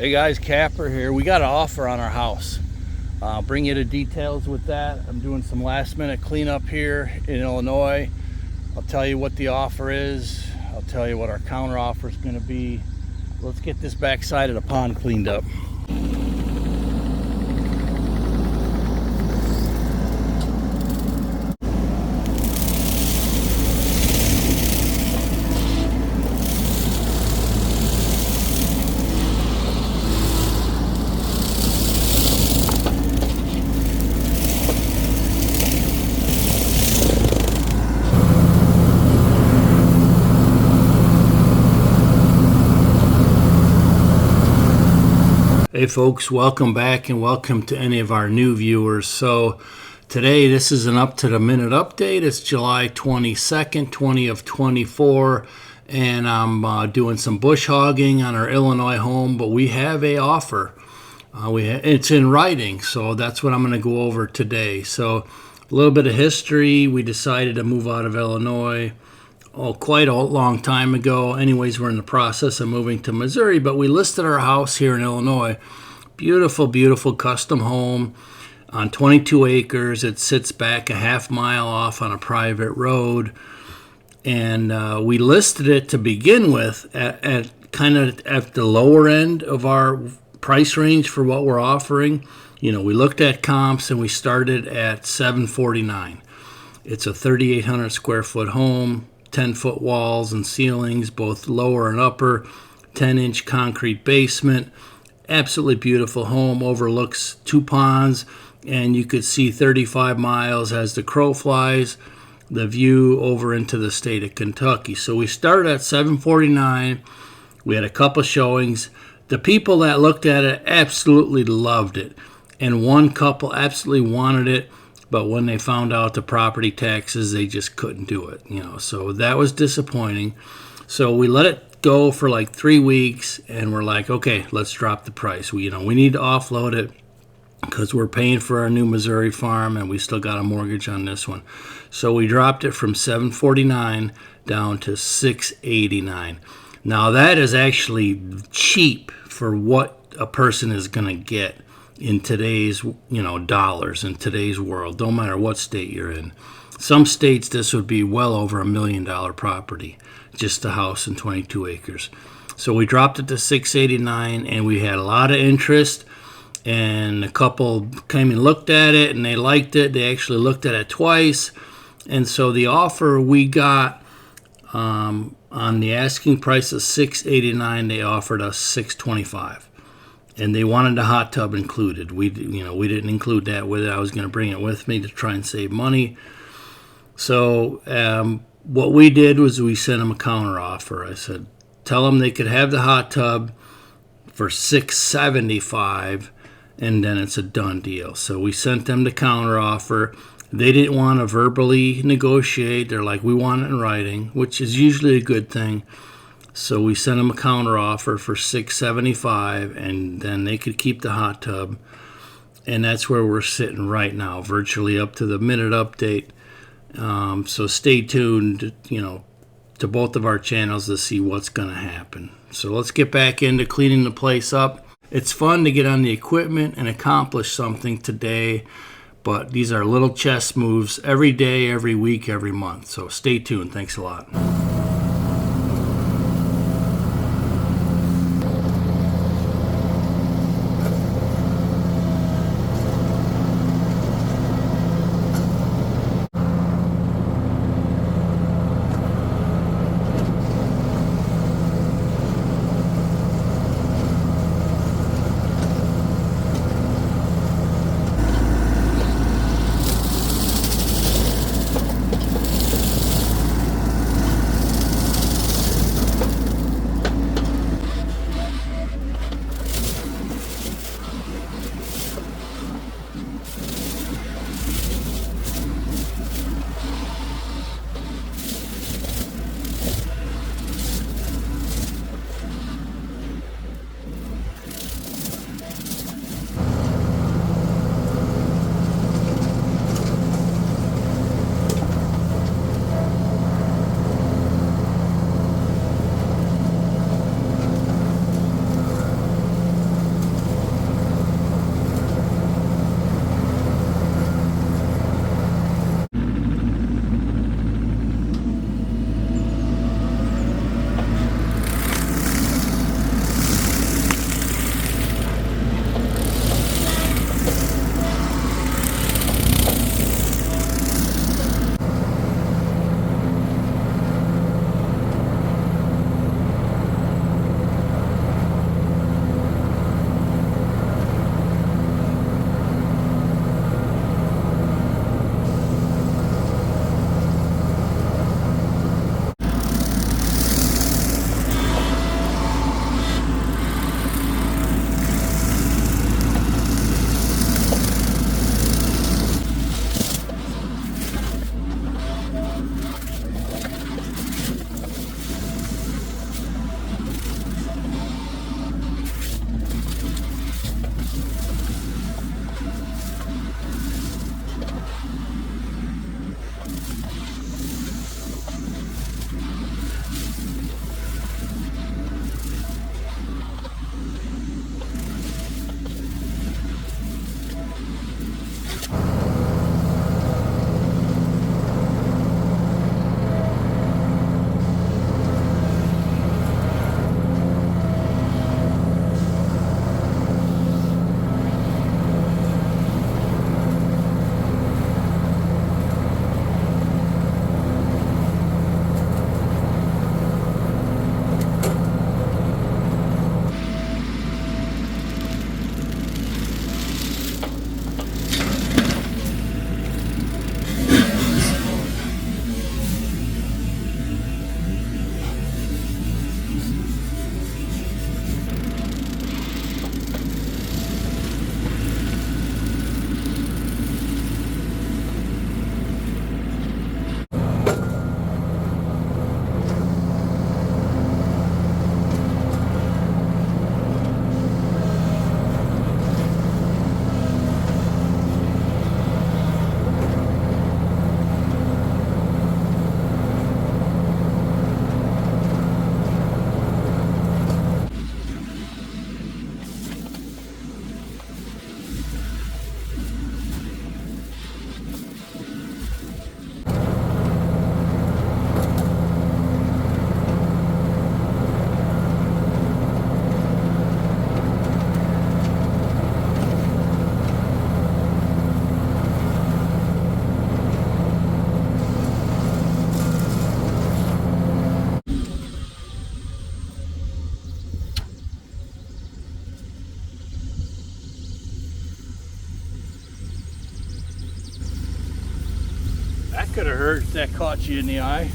Hey guys, Kapper here. We got an offer on our house. I'll bring you the details with that. I'm doing some last minute cleanup here in Illinois. I'll tell you what the offer is. I'll tell you what our counter offer is going to be. Let's get this backside of the pond cleaned up. Hey folks, welcome back and welcome to any of our new viewers. So today this is an up to the minute update. It's July 22nd, 2024, and I'm doing some bush hogging on our Illinois home, but we have a offer. It's in writing, so that's what I'm going to go over today. So a little bit of history. We decided to move out of Illinois quite a long time ago. Anyways, we're in the process of moving to Missouri, but we listed our house here in Illinois. Beautiful, beautiful custom home on 22 acres. It sits back a half mile off on a private road, and we listed it to begin with at kind of at the lower end of our price range for what we're offering. You know, we looked at comps and we started at $749. It's a 3,800 square foot home. 10-foot walls and ceilings, both lower and upper, 10-inch concrete basement. Absolutely beautiful home, overlooks two ponds, and you could see 35 miles as the crow flies, the view over into the state of Kentucky. So we started at $749. We had a couple showings. The people that looked at it absolutely loved it, and one couple absolutely wanted it. But when they found out the property taxes, they just couldn't do it, so that was disappointing. So we let it go for like 3 weeks, and we're like, okay, let's drop the price. We need to offload it because we're paying for our new Missouri farm, and we still got a mortgage on this one. So we dropped it from $749 down to $689. Now that is actually cheap for what a person is going to get in today's dollars, in today's world, no matter what state you're in. Some states this would be well over $1 million property, just a house and 22 acres. So we dropped it to $689, and we had a lot of interest, and a couple came and looked at it and they liked it. They actually looked at it twice, and so the offer we got on the asking price of $689, they offered us $625. And they wanted the hot tub included. We didn't include that with it. I was going to bring it with me to try and save money. So what we did was we sent them a counter offer. I said, tell them they could have the hot tub for $675, and then it's a done deal. So we sent them the counter offer. They didn't want to verbally negotiate. They're like, we want it in writing, which is usually a good thing. So we sent them a counter offer for $675, and then they could keep the hot tub. And that's where we're sitting right now, virtually up to the minute update. So stay tuned, to both of our channels to see what's going to happen. So let's get back into cleaning the place up. It's fun to get on the equipment and accomplish something today, but these are little chess moves every day, every week, every month. So stay tuned. Thanks a lot. That could have hurt if that caught you in the eye.